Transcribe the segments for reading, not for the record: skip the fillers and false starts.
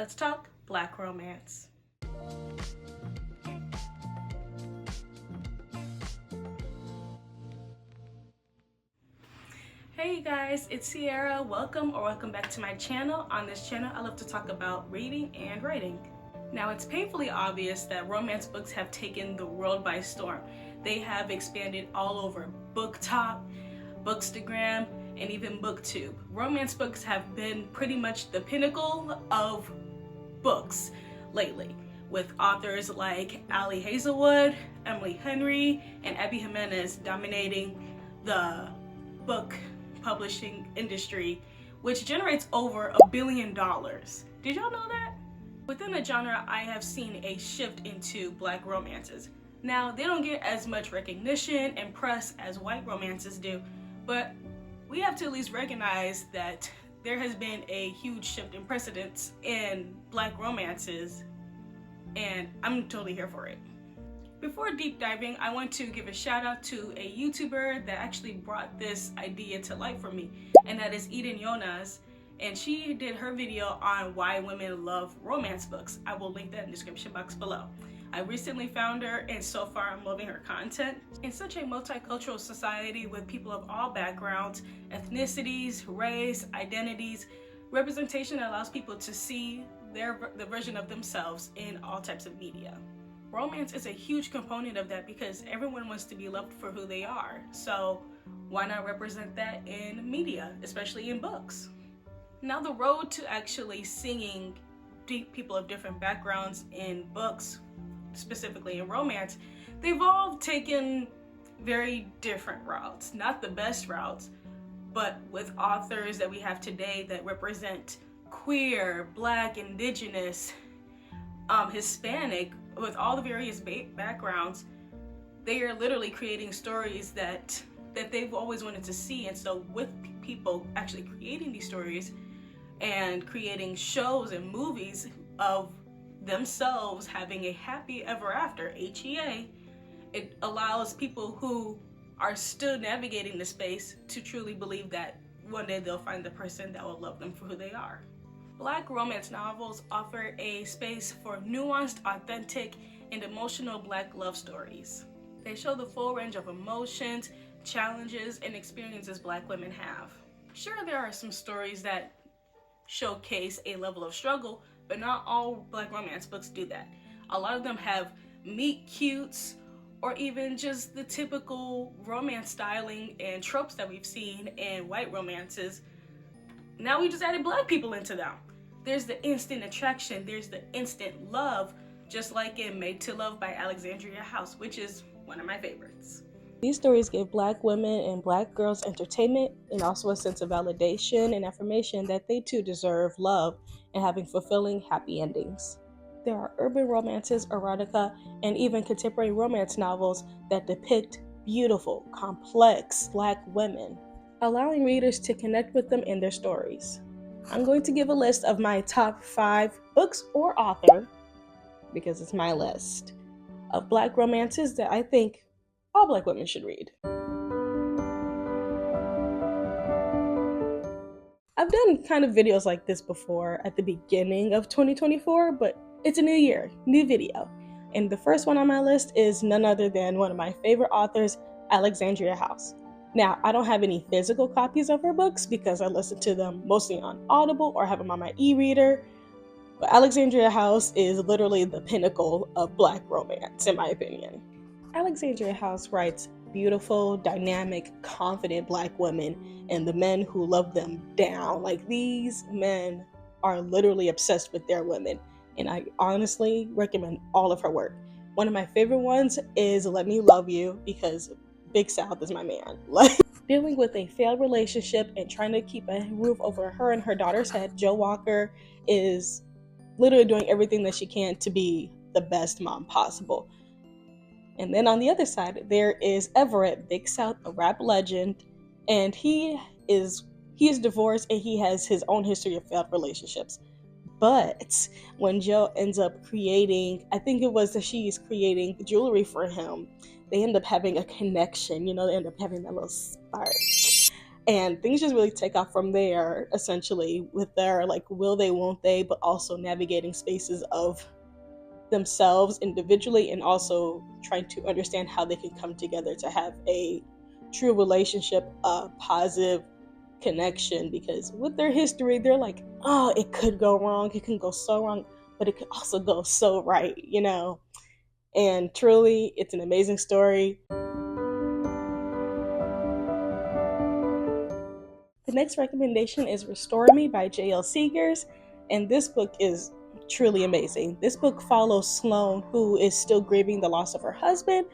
Let's talk Black romance. Hey guys, it's Sierra. Welcome back to my channel. On this channel, I love to talk about reading and writing. Now, it's painfully obvious that romance books have taken the world by storm. They have expanded all over BookTok, Bookstagram, and even BookTube. Romance books have been pretty much the pinnacle of books lately, with authors like Ali Hazelwood, Emily Henry, and Abby Jimenez dominating the book publishing industry, which generates over $1 billion. Did y'all know that? Within the genre, I have seen a shift into Black romances. Now, they don't get as much recognition and press as white romances do, but we have to at least recognize that there has been a huge shift in precedence in Black romances, and I'm totally here for it. Before deep diving, I want to give a shout out to a YouTuber that actually brought this idea to light for me, and that is Eden Jonas, and she did her video on why women love romance books. I will link that in the description box below. I recently found her, and so far I'm loving her content. In such a multicultural society with people of all backgrounds, ethnicities, race, identities, representation allows people to see the version of themselves in all types of media. Romance is a huge component of that because everyone wants to be loved for who they are. So why not represent that in media, especially in books? Now, the road to actually seeing people of different backgrounds in books, specifically in romance, they've all taken very different routes. Not the best routes, but with authors that we have today that represent queer, Black, Indigenous, Hispanic, with all the various backgrounds, they are literally creating stories that they've always wanted to see. And so with people actually creating these stories and creating shows and movies of themselves having a happy ever after, HEA, it allows people who are still navigating the space to truly believe that one day they'll find the person that will love them for who they are. Black romance novels offer a space for nuanced, authentic, and emotional Black love stories. They show the full range of emotions, challenges, and experiences Black women have. Sure, there are some stories that showcase a level of struggle, but not all Black romance books do that. A lot of them have meet cutes, or even just the typical romance styling and tropes that we've seen in white romances. Now we just added Black people into them. There's the instant attraction, there's the instant love, just like in Made to Love by Alexandria House, which is one of my favorites. These stories give Black women and Black girls entertainment and also a sense of validation and affirmation that they too deserve love and having fulfilling, happy endings. There are urban romances, erotica, and even contemporary romance novels that depict beautiful, complex Black women, allowing readers to connect with them in their stories. I'm going to give a list of my top 5 books or author, because it's my list, of Black romances that I think all Black women should read. I've done kind of videos like this before at the beginning of 2024, but it's a new year, new video. And the first one on my list is none other than one of my favorite authors, Alexandria House. Now, I don't have any physical copies of her books because I listen to them mostly on Audible or have them on my e-reader. But Alexandria House is literally the pinnacle of Black romance, in my opinion. Alexandria House writes beautiful, dynamic, confident Black women and the men who love them down. Like, these men are literally obsessed with their women. And I honestly recommend all of her work. One of my favorite ones is Let Me Love You, because Big South is my man. Like, dealing with a failed relationship and trying to keep a roof over her and her daughter's head, Jo Walker is literally doing everything that she can to be the best mom possible. And then on the other side, there is Everett, Big South, a rap legend, and he is divorced and he has his own history of failed relationships. But when Jo ends up creating, I think it was that she's creating jewelry for him, they end up having a connection, they end up having that little spark. And things just really take off from there, essentially, with their like will they, won't they, but also navigating spaces of themselves individually and also trying to understand how they can come together to have a true relationship, a positive connection. Because with their history, they're like, oh, it could go wrong, it can go so wrong, but it could also go so right, you know? And truly, it's an amazing story. The next recommendation is Restore Me by J.L. Seegers, and this book is truly amazing. This book follows Sloane, who is still grieving the loss of her husband,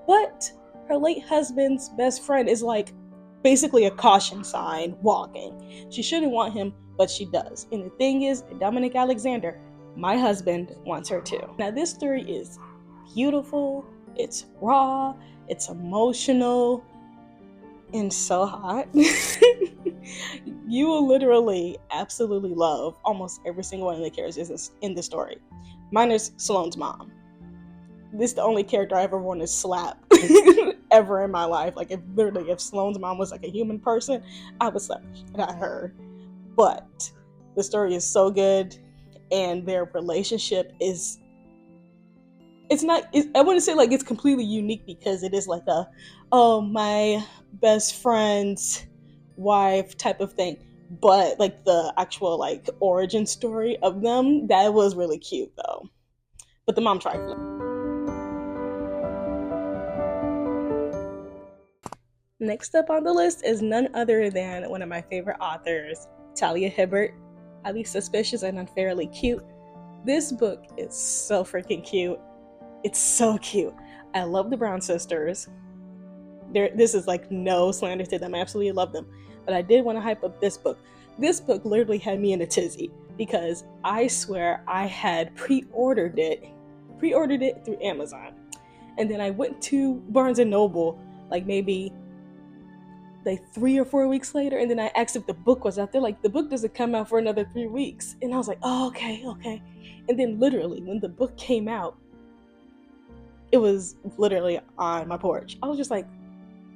but her late husband's best friend is like basically a caution sign walking. She shouldn't want him, but she does. And the thing is, Dominic Alexander, my husband, wants her too. Now, this story is beautiful, it's raw, it's emotional, and so hot. You will literally absolutely love almost every single one of the characters in the story, minus Sloane's mom. This is the only character I ever wanted to slap ever in my life. Like, if Sloane's mom was like a human person, I would slap at her. But the story is so good, and their relationship is, I wouldn't say like it's completely unique, because it is like my best friend's wife type of thing, but like the actual like origin story of them, that was really cute though. But the mom tried. Next up on the list is none other than one of my favorite authors, Talia Hibbert, Highly Suspicious and Unfairly Cute. This book is so freaking cute. It's so cute. I love the Brown sisters. This is like no slander to them. I absolutely love them. But I did want to hype up this book. This book literally had me in a tizzy, because I swear I had pre-ordered it through Amazon. And then I went to Barnes & Noble like maybe like 3 or 4 weeks later, and then I asked if the book was out there. Like, the book doesn't come out for another 3 weeks. And I was like, oh, okay. And then literally when the book came out, it was literally on my porch. I was just like,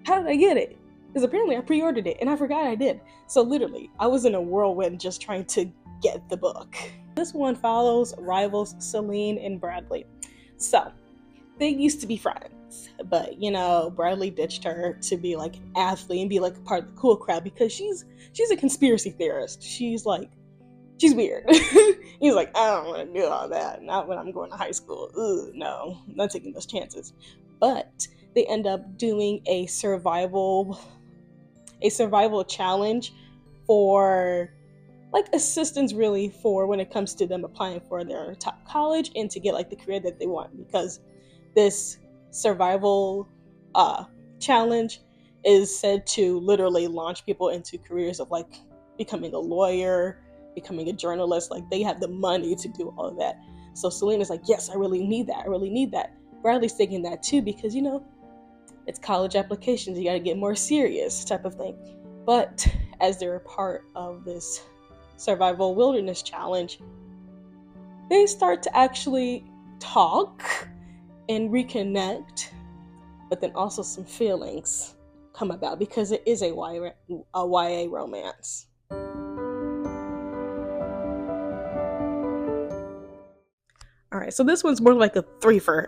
how did I get it? Because apparently I pre-ordered it and I forgot I did. So literally, I was in a whirlwind just trying to get the book. This one follows rivals Celine and Bradley. So they used to be friends, but you know, Bradley ditched her to be like an athlete and be like a part of the cool crowd, because she's a conspiracy theorist. She's weird. He's like, I don't want to do all that. Not when I'm going to high school. Ugh, no, I'm not taking those chances. But they end up doing a survival challenge for like assistance, really, for when it comes to them applying for their top college and to get like the career that they want, because this survival challenge is said to literally launch people into careers of like becoming a lawyer, becoming a journalist. Like, they have the money to do all of that. So Selena's like, yes, I really need that. Bradley's thinking that too, because you know, it's college applications, you got to get more serious type of thing. But as they're a part of this survival wilderness challenge, they start to actually talk and reconnect, but then also some feelings come about, because it is a YA romance. All right, so this one's more like a threefer,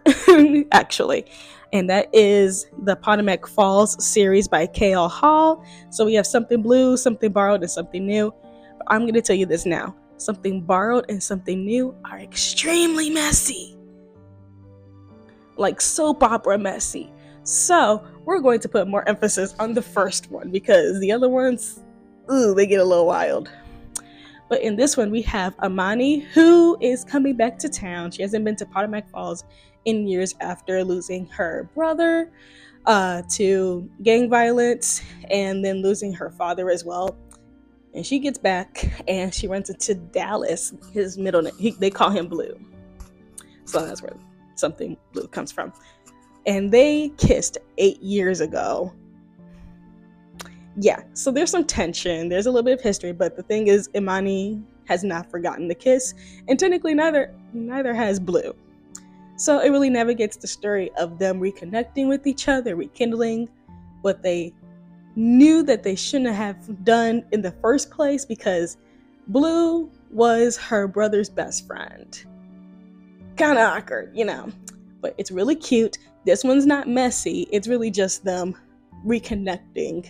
actually, and that is the Potomac Falls series by K.L. Hall. So we have Something Blue, Something Borrowed, and Something New. But I'm going to tell you this now. Something Borrowed and Something New are extremely messy. Like soap opera messy. So we're going to put more emphasis on the first one, because the other ones, they get a little wild. But in this one, we have Amani, who is coming back to town. She hasn't been to Potomac Falls in years after losing her brother to gang violence, and then losing her father as well. And she gets back and she runs into Dallas. His middle name, they call him Blue. So that's where Something Blue comes from. And they kissed 8 years ago. Yeah, so there's some tension, there's a little bit of history, but the thing is, Imani has not forgotten the kiss, and technically neither has Blue. So it really navigates the story of them reconnecting with each other, rekindling what they knew that they shouldn't have done in the first place, because Blue was her brother's best friend. Kind of awkward, but it's really cute. This one's not messy. It's really just them reconnecting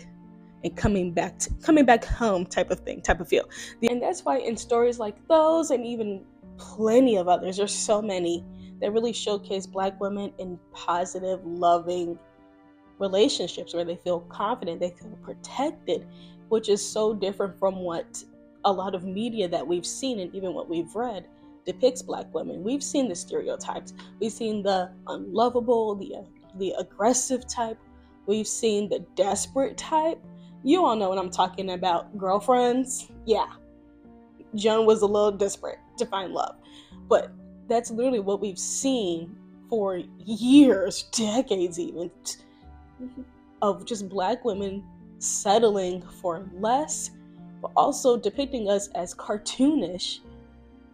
and coming back home type of feel. And that's why in stories like those, and even plenty of others, there's so many that really showcase Black women in positive, loving relationships where they feel confident, they feel protected, which is so different from what a lot of media that we've seen and even what we've read depicts Black women. We've seen the stereotypes. We've seen the unlovable, the aggressive type. We've seen the desperate type. You all know what I'm talking about. Girlfriends. Yeah. Joan was a little desperate to find love. But that's literally what we've seen for years, decades even, of just Black women settling for less, but also depicting us as cartoonish,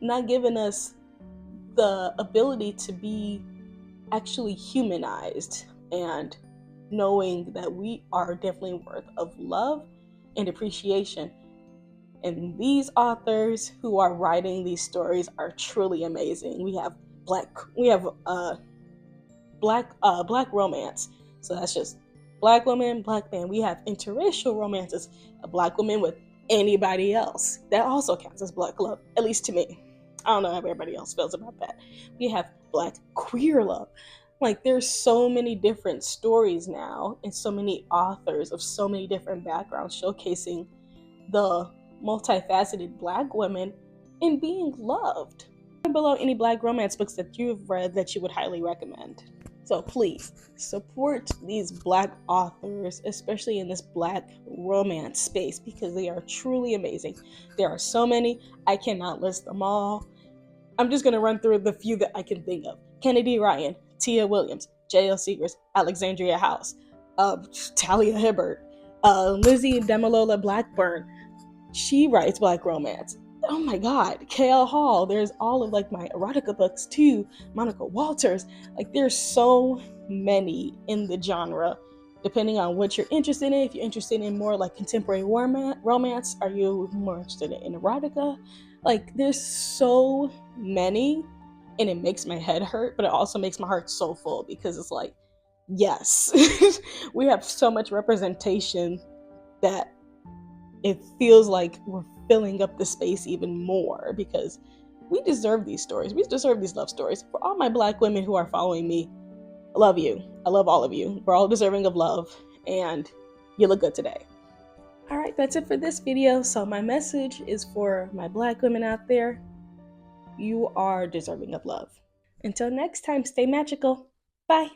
not giving us the ability to be actually humanized and knowing that we are definitely worth of love and appreciation. And these authors who are writing these stories are truly amazing. We have black romance. So that's just Black woman, Black man. We have interracial romances, a Black woman with anybody else. That also counts as Black love, at least to me. I don't know how everybody else feels about that. We have Black queer love. Like, there's so many different stories now and so many authors of so many different backgrounds showcasing the multifaceted Black women and being loved. Comment below any Black romance books that you've read that you would highly recommend. So please support these Black authors, especially in this Black romance space, because they are truly amazing. There are so many, I cannot list them all. I'm just going to run through the few that I can think of. Kennedy Ryan, Tia Williams, J.L. Seegers, Alexandria House, Talia Hibbert, Lizzie Demolola Blackburn. She writes Black romance. Oh my God, K.L. Hall. There's all of like my erotica books too. Monica Walters. Like, there's so many in the genre, depending on what you're interested in. If you're interested in more like contemporary romance, are you more interested in erotica? Like, there's so many, and it makes my head hurt, but it also makes my heart so full, because it's like, yes, we have so much representation that it feels like we're filling up the space even more, because we deserve these stories. We deserve these love stories. For all my Black women who are following me, I love you. I love all of you. We're all deserving of love, and you look good today. All right, that's it for this video. So my message is for my Black women out there. You are deserving of love. Until next time, stay magical. Bye.